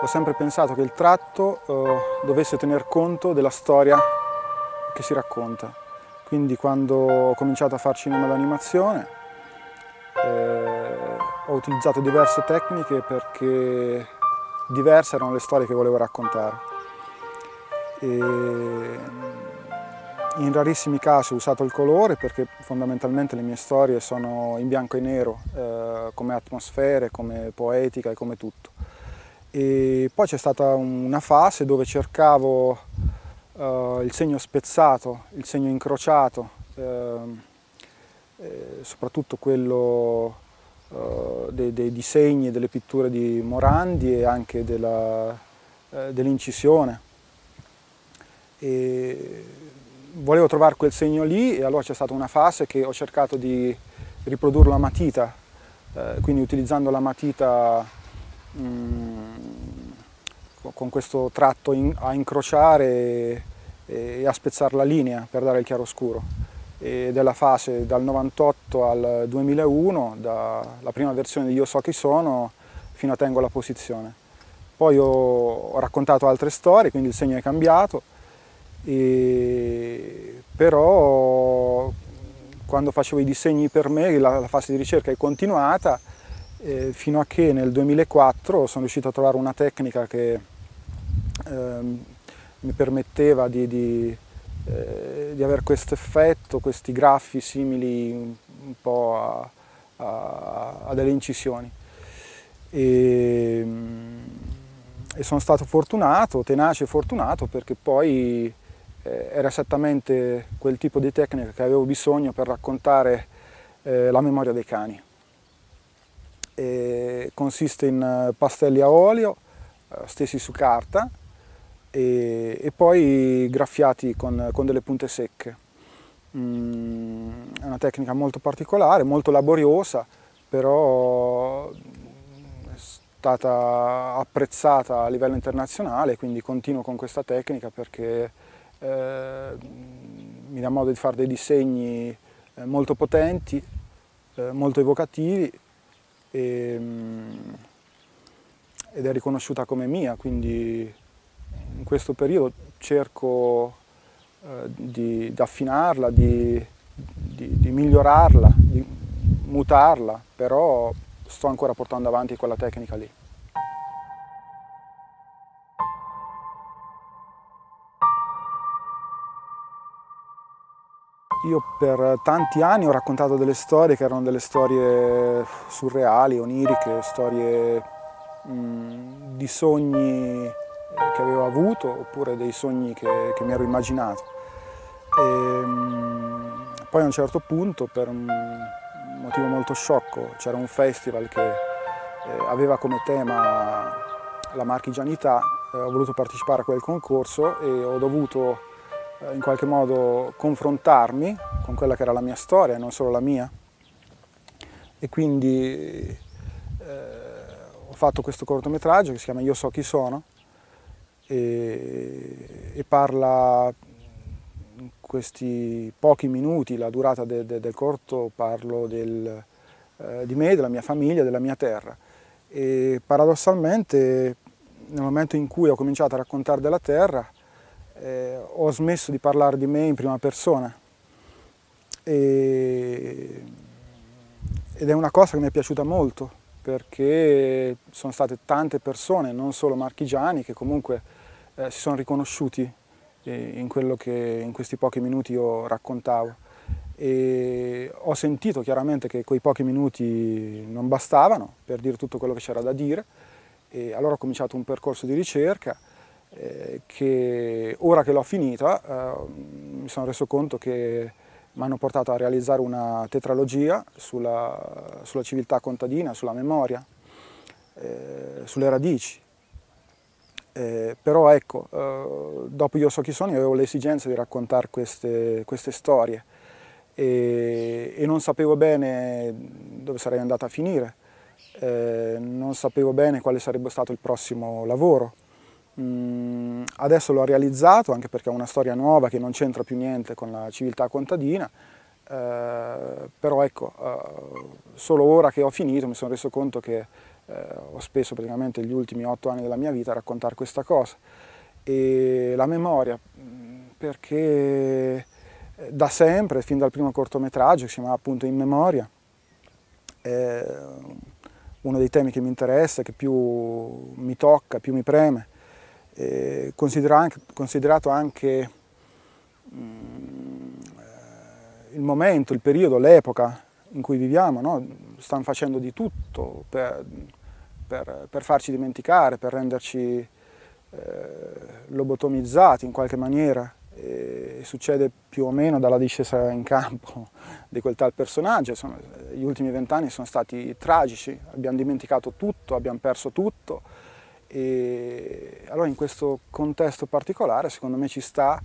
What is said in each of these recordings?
sempre pensato che il tratto dovesse tener conto della storia che si racconta. Quindi quando ho cominciato a fare cinema d'animazione ho utilizzato diverse tecniche perché diverse erano le storie che volevo raccontare. In rarissimi casi ho usato il colore perché fondamentalmente le mie storie sono in bianco e nero, come atmosfere, come poetica e come tutto. E poi c'è stata una fase dove cercavo il segno spezzato, il segno incrociato, soprattutto quello dei disegni e delle pitture di Morandi e anche dell'incisione. Volevo trovare quel segno lì e allora c'è stata una fase che ho cercato di riprodurlo a matita, quindi utilizzando la matita con questo tratto a incrociare e a spezzare la linea per dare il chiaroscuro. Ed è la fase dal 98 al 2001, dalla prima versione di Io so chi sono fino a Tengo la posizione. Poi ho raccontato altre storie, quindi il segno è cambiato. Però quando facevo i disegni per me la fase di ricerca è continuata fino a che nel 2004 sono riuscito a trovare una tecnica che mi permetteva di avere questo effetto, questi graffi simili un po' a delle incisioni. E sono stato fortunato, tenace e fortunato, perché poi era esattamente quel tipo di tecnica che avevo bisogno per raccontare la memoria dei cani. Consiste in pastelli a olio stesi su carta e poi graffiati con delle punte secche. È una tecnica molto particolare, molto laboriosa, però è stata apprezzata a livello internazionale, quindi continuo con questa tecnica perché mi dà modo di fare dei disegni molto potenti, molto evocativi ed è riconosciuta come mia, quindi in questo periodo cerco di affinarla, di migliorarla, di mutarla, però sto ancora portando avanti quella tecnica lì. Io per tanti anni ho raccontato delle storie che erano delle storie surreali, oniriche, storie di sogni che avevo avuto oppure dei sogni che mi ero immaginato. Poi a un certo punto, per un motivo molto sciocco, c'era un festival che aveva come tema la marchigianità, ho voluto partecipare a quel concorso e ho dovuto in qualche modo confrontarmi con quella che era la mia storia e non solo la mia, e quindi ho fatto questo cortometraggio che si chiama Io so chi sono e parla in questi pochi minuti, la durata del corto, parlo di me, della mia famiglia, della mia terra, e paradossalmente nel momento in cui ho cominciato a raccontare della terra ho smesso di parlare di me in prima persona ed è una cosa che mi è piaciuta molto perché sono state tante persone, non solo marchigiani, che comunque si sono riconosciuti in quello che in questi pochi minuti io raccontavo e ho sentito chiaramente che quei pochi minuti non bastavano per dire tutto quello che c'era da dire e allora ho cominciato un percorso di ricerca che ora che l'ho finita mi sono reso conto che mi hanno portato a realizzare una tetralogia sulla civiltà contadina, sulla memoria, sulle radici. Però ecco, dopo Io so chi sono, io avevo l'esigenza di raccontare queste storie e non sapevo bene dove sarei andata a finire, non sapevo bene quale sarebbe stato il prossimo lavoro. Adesso l'ho realizzato anche perché è una storia nuova che non c'entra più niente con la civiltà contadina però ecco, solo ora che ho finito mi sono reso conto che ho speso praticamente gli ultimi 8 anni della mia vita a raccontare questa cosa. E la memoria, perché da sempre, fin dal primo cortometraggio che si chiamava appunto In Memoria, è uno dei temi che mi interessa, che più mi tocca, più mi preme, considerato anche il momento, il periodo, l'epoca in cui viviamo, no? Stanno facendo di tutto per farci dimenticare, per renderci lobotomizzati in qualche maniera. E succede più o meno dalla discesa in campo di quel tal personaggio. Insomma, gli ultimi 20 anni sono stati tragici, abbiamo dimenticato tutto, abbiamo perso tutto, e allora in questo contesto particolare secondo me ci sta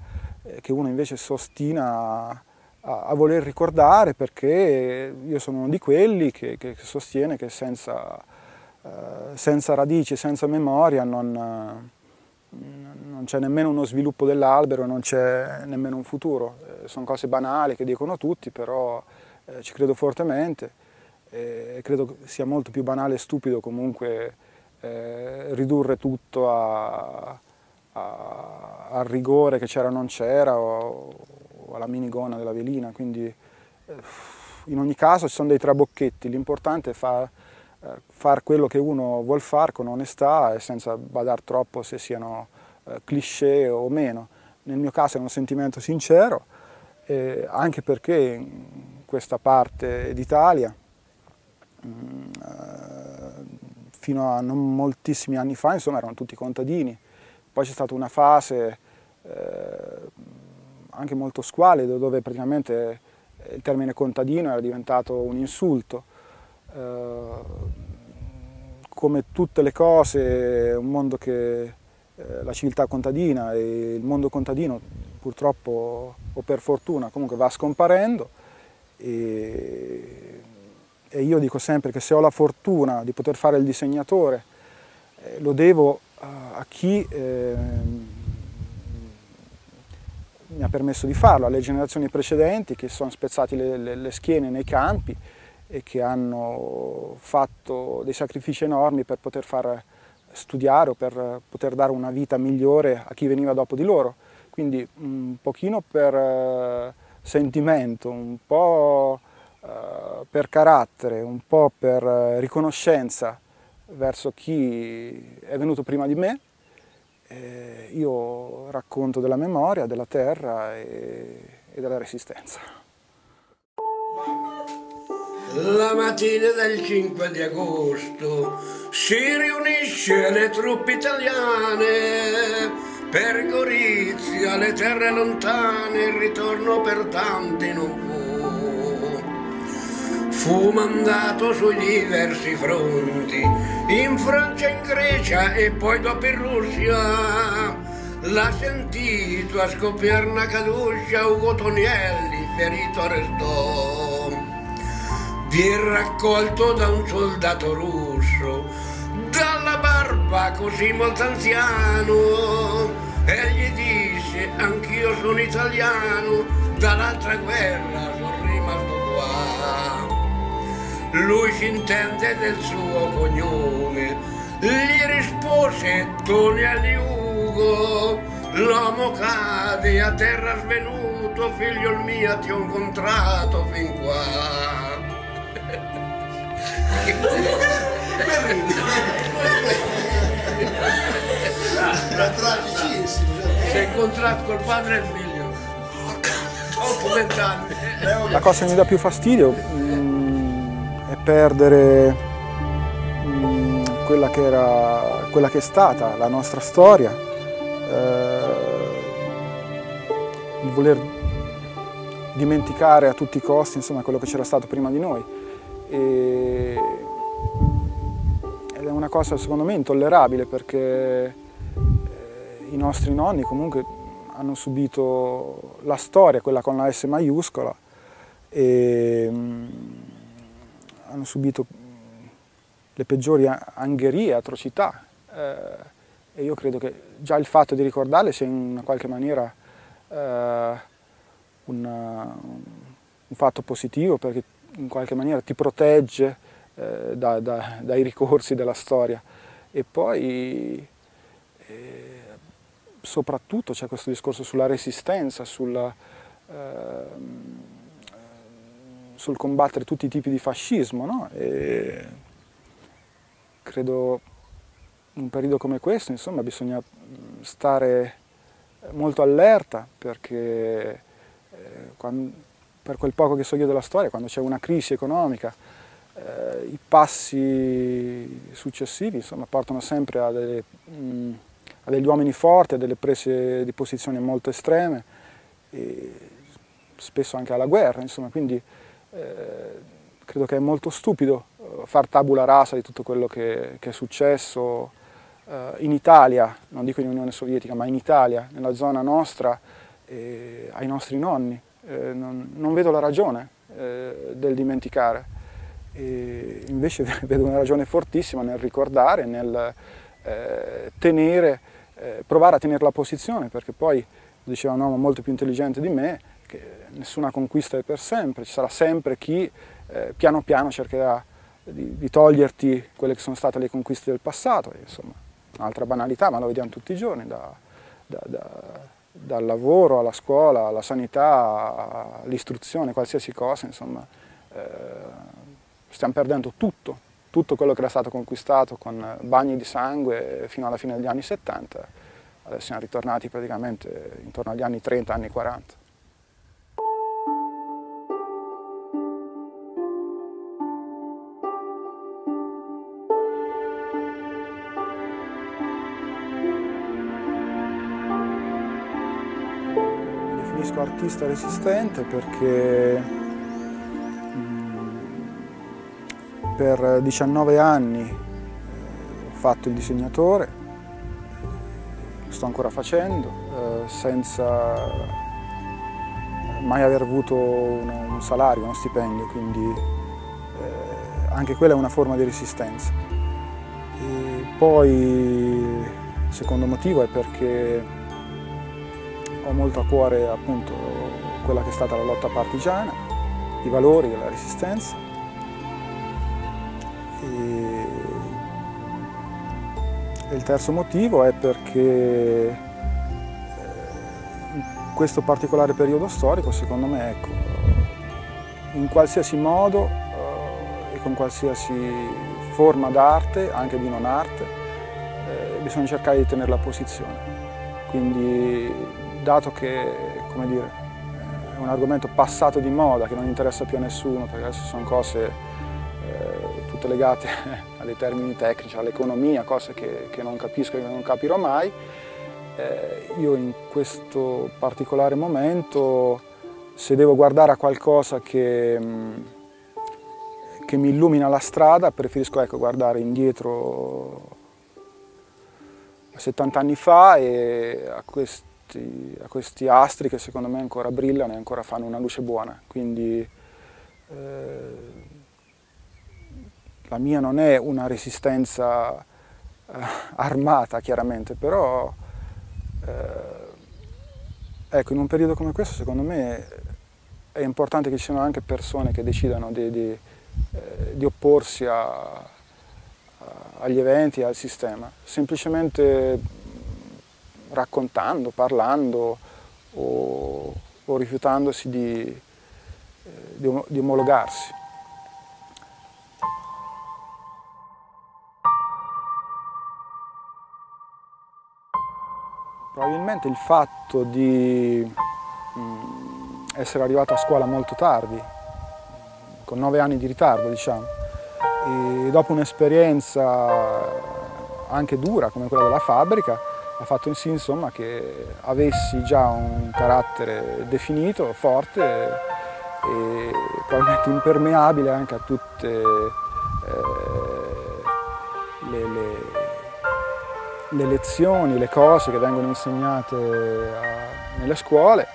che uno invece si ostina a voler ricordare, perché io sono uno di quelli che sostiene che senza radici, senza memoria non c'è nemmeno uno sviluppo dell'albero, non c'è nemmeno un futuro. Sono cose banali che dicono tutti, però ci credo fortemente. Credo sia molto più banale e stupido comunque ridurre tutto al rigore che c'era o non c'era, o alla minigonna della velina. Quindi in ogni caso ci sono dei trabocchetti, l'importante è far quello che uno vuol fare con onestà e senza badare troppo se siano cliché o meno. Nel mio caso è un sentimento sincero, anche perché in questa parte d'Italia fino a non moltissimi anni fa, insomma, erano tutti contadini. Poi c'è stata una fase anche molto squalida, dove praticamente il termine contadino era diventato un insulto. Come tutte le cose, un mondo che la civiltà contadina e il mondo contadino purtroppo o per fortuna comunque va scomparendo, e io dico sempre che se ho la fortuna di poter fare il disegnatore lo devo a chi mi ha permesso di farlo, alle generazioni precedenti che sono spezzati le schiene nei campi e che hanno fatto dei sacrifici enormi per poter far studiare o per poter dare una vita migliore a chi veniva dopo di loro. Quindi un pochino per sentimento, un po' per carattere, un po' per riconoscenza verso chi è venuto prima di me, io racconto della memoria, della terra e della resistenza. La mattina del 5 di agosto si riunisce le truppe italiane per Gorizia, le terre lontane, il ritorno per tanti non fu mandato sui diversi fronti, in Francia, in Grecia e poi dopo in Russia. L'ha sentito a scoppiare una caduccia, Ugo Tonielli ferito restò. Viene raccolto da un soldato russo, dalla barba così molto anziano, e gli disse: anch'io sono italiano, dall'altra guerra sono rimasto qua. Lui si intende del suo cognome, gli rispose Tonielli Ugo, l'uomo cade a terra svenuto, figlio mio ti ho incontrato fin qua. Era tragicissimo. Si è incontrato col padre e il figlio. 8-20 anni. La cosa che mi dà più fastidio è perdere quella che è stata la nostra storia, il voler dimenticare a tutti i costi, insomma, quello che c'era stato prima di noi. Ed è una cosa secondo me intollerabile, perché i nostri nonni comunque hanno subito la storia, quella con la S maiuscola, e hanno subito le peggiori angherie, atrocità, e io credo che già il fatto di ricordarle sia in una qualche maniera un fatto positivo perché in qualche maniera ti protegge dai ricorsi della storia. E poi soprattutto c'è questo discorso sulla resistenza, sul combattere tutti i tipi di fascismo, no? E credo in un periodo come questo, insomma, bisogna stare molto allerta perché per quel poco che so io della storia, quando c'è una crisi economica, i passi successivi, insomma, portano sempre a degli uomini forti, a delle prese di posizione molto estreme e spesso anche alla guerra, insomma, quindi credo che è molto stupido far tabula rasa di tutto quello che è successo in Italia, non dico in Unione Sovietica, ma in Italia, nella zona nostra, ai nostri nonni. Non vedo la ragione del dimenticare, e invece vedo una ragione fortissima nel ricordare, nel provare a tenere la posizione, perché poi, diceva un uomo molto più intelligente di me, che nessuna conquista è per sempre, ci sarà sempre chi piano piano cercherà di toglierti quelle che sono state le conquiste del passato, e, insomma, un'altra banalità, ma lo vediamo tutti i giorni, dal lavoro alla scuola, alla sanità, all'istruzione, qualsiasi cosa, insomma, stiamo perdendo tutto quello che era stato conquistato con bagni di sangue fino alla fine degli anni 70, adesso siamo ritornati praticamente intorno agli anni 30, anni 40. Definisco artista resistente perché per 19 anni ho fatto il disegnatore, lo sto ancora facendo, senza mai aver avuto un salario, uno stipendio, quindi anche quella è una forma di resistenza. E poi il secondo motivo è perché ho molto a cuore appunto quella che è stata la lotta partigiana, i valori della resistenza. E il terzo motivo è perché in questo particolare periodo storico, secondo me, ecco, in qualsiasi modo e con qualsiasi forma d'arte, anche di non arte, bisogna cercare di tenere la posizione. Quindi, dato che, come dire, è un argomento passato di moda, che non interessa più a nessuno, perché adesso sono cose tutte legate a dei termini tecnici, all'economia, cose che non capisco e che non capirò mai, io in questo particolare momento, se devo guardare a qualcosa che mi illumina la strada, preferisco, ecco, guardare indietro a 70 anni fa e a questi astri che secondo me ancora brillano e ancora fanno una luce buona. Quindi la mia non è una resistenza armata, chiaramente, però ecco, in un periodo come questo, secondo me, è importante che ci siano anche persone che decidano di opporsi agli eventi e al sistema, semplicemente raccontando, parlando o rifiutandosi di omologarsi. Probabilmente il fatto di essere arrivato a scuola molto tardi, con 9 anni di ritardo, diciamo, e dopo un'esperienza anche dura come quella della fabbrica, ha fatto in sì, insomma, che avessi già un carattere definito, forte e probabilmente impermeabile anche a tutte le lezioni, le cose che vengono insegnate nelle scuole,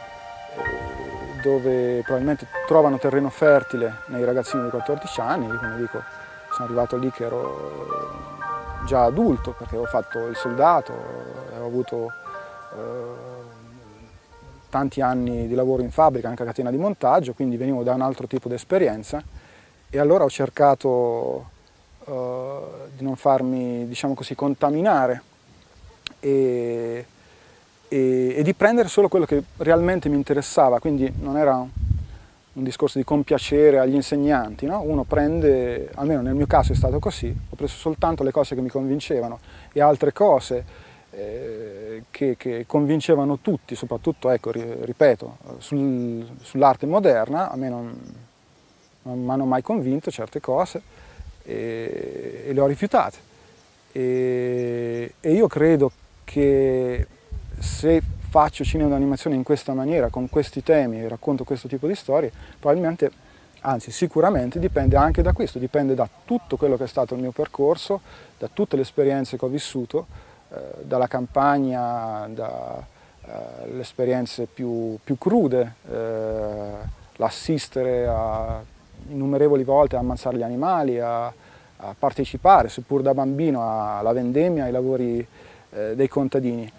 dove probabilmente trovano terreno fertile nei ragazzini di 14 anni. Io, come dico, sono arrivato lì che ero già adulto, perché ho fatto il soldato, ho avuto tanti anni di lavoro in fabbrica, anche a catena di montaggio, quindi venivo da un altro tipo di esperienza e allora ho cercato di non farmi, diciamo così, contaminare e di prendere solo quello che realmente mi interessava, quindi non era un discorso di compiacere agli insegnanti, no? Uno prende, almeno nel mio caso è stato così, ho preso soltanto le cose che mi convincevano e altre cose che convincevano tutti, soprattutto, ecco, ripeto, sull'arte moderna, a me non mi hanno mai convinto certe cose e le ho rifiutate. E io credo che se faccio cinema d'animazione in questa maniera, con questi temi, e racconto questo tipo di storie, probabilmente, anzi sicuramente, dipende anche da questo, dipende da tutto quello che è stato il mio percorso, da tutte le esperienze che ho vissuto, dalla campagna, dalle esperienze più crude, l'assistere innumerevoli volte a ammazzare gli animali, a partecipare, seppur da bambino, alla vendemmia, ai lavori dei contadini.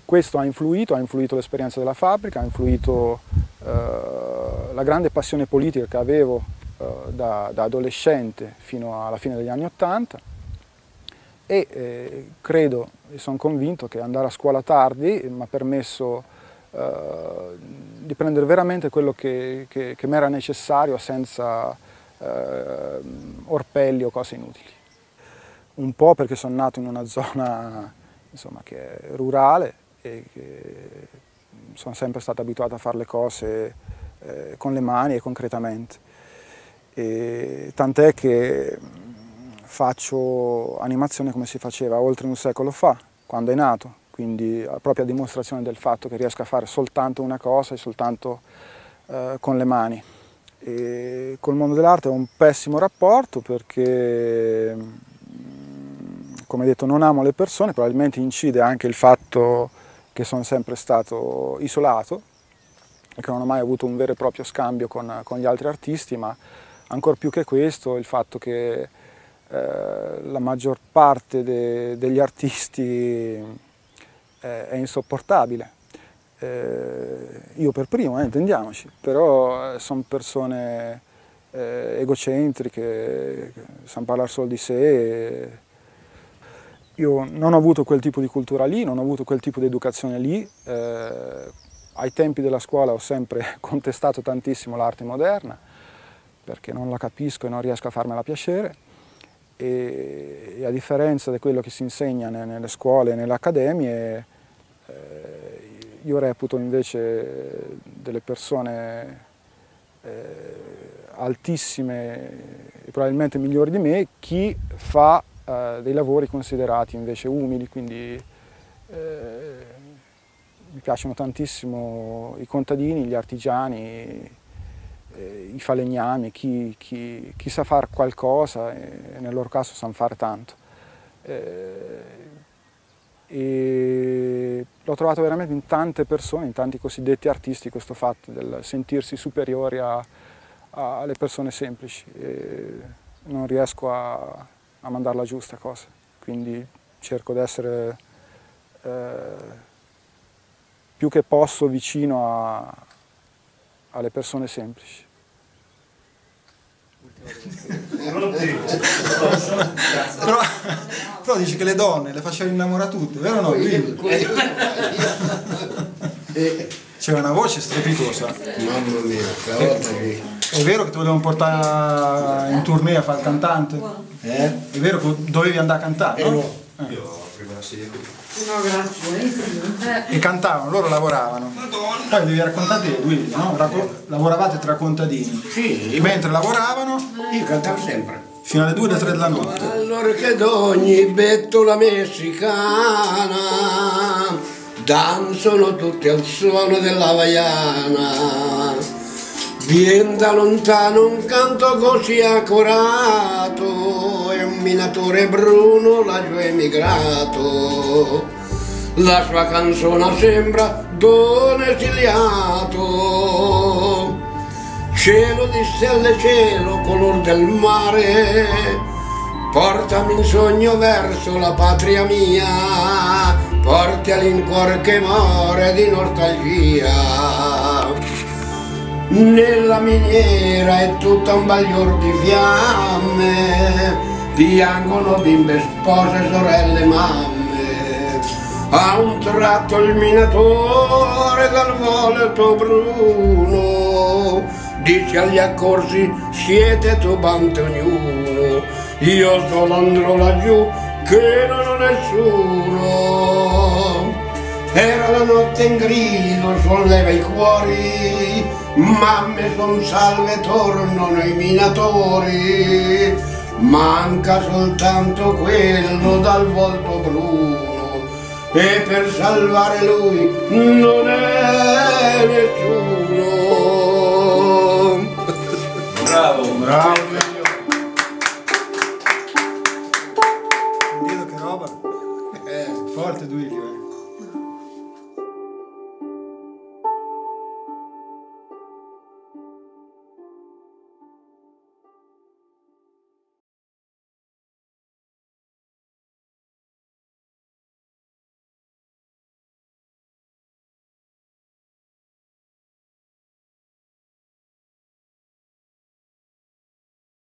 Questo ha influito l'esperienza della fabbrica, ha influito la grande passione politica che avevo da adolescente fino alla fine degli anni '80 e credo e sono convinto che andare a scuola tardi mi ha permesso di prendere veramente quello che mi era necessario senza orpelli o cose inutili. Un po' perché sono nato in una zona, insomma, che è rurale e che sono sempre stato abituato a fare le cose con le mani e concretamente. E tant'è che faccio animazione come si faceva oltre un secolo fa, quando è nato, quindi proprio a dimostrazione del fatto che riesco a fare soltanto una cosa e soltanto con le mani. E col mondo dell'arte ho un pessimo rapporto perché, come detto, non amo le persone, probabilmente incide anche il fatto che sono sempre stato isolato e che non ho mai avuto un vero e proprio scambio con gli altri artisti, ma ancor più che questo il fatto che la maggior parte degli artisti è insopportabile. Io per primo, intendiamoci, però sono persone egocentriche, sanno parlare solo di sé. Io non ho avuto quel tipo di cultura lì, non ho avuto quel tipo di educazione lì. Ai tempi della scuola ho sempre contestato tantissimo l'arte moderna, perché non la capisco e non riesco a farmela piacere. E a differenza di quello che si insegna nelle scuole e nelle accademie, io reputo invece delle persone altissime e probabilmente migliori di me chi fa dei lavori considerati invece umili, quindi mi piacciono tantissimo i contadini, gli artigiani, i falegnami, chi sa fare qualcosa e nel loro caso sanno fare tanto. E l'ho trovato veramente in tante persone, in tanti cosiddetti artisti, questo fatto del sentirsi superiori alle persone semplici. E non riesco a mandarla giù sta cosa, quindi cerco di essere più che posso vicino alle persone semplici. Però dici che le donne le faceva innamorare tutte, vero o no? C'era una voce strepitosa. Mamma mia, la volta che... È vero che ti volevano portare in tournée a fare il cantante? È vero che dovevi andare a cantare, no? Io prima la sedia. No, grazie. E cantavano, loro lavoravano. Poi devi raccontare te, Guido, no? Lavoravate tra contadini. Sì. Mentre lavoravano, Io cantavo sempre. fino alle 2 o 3 della notte. Allora che d'ogni bettola messicana danzano tutti al suono della vaiana. Vien da lontano un canto così accorato e un minatore bruno laggiù è emigrato. La sua canzone sembra don esiliato. Cielo di stelle, cielo, color del mare, portami in sogno verso la patria mia. porti all'incuore che muore di nostalgia. Nella miniera è tutta un baglior di fiamme, piangono bimbe, spose, sorelle, mamme. A un tratto il minatore dal volto bruno dice agli accorsi: siete turbante ognuno, io solo andrò laggiù che non ho nessuno. Era la notte in grido, solleva i cuori, mamme son salve, tornano i minatori, manca soltanto quello dal volto bruno, e per salvare lui non è nessuno. Bravo, Bravo.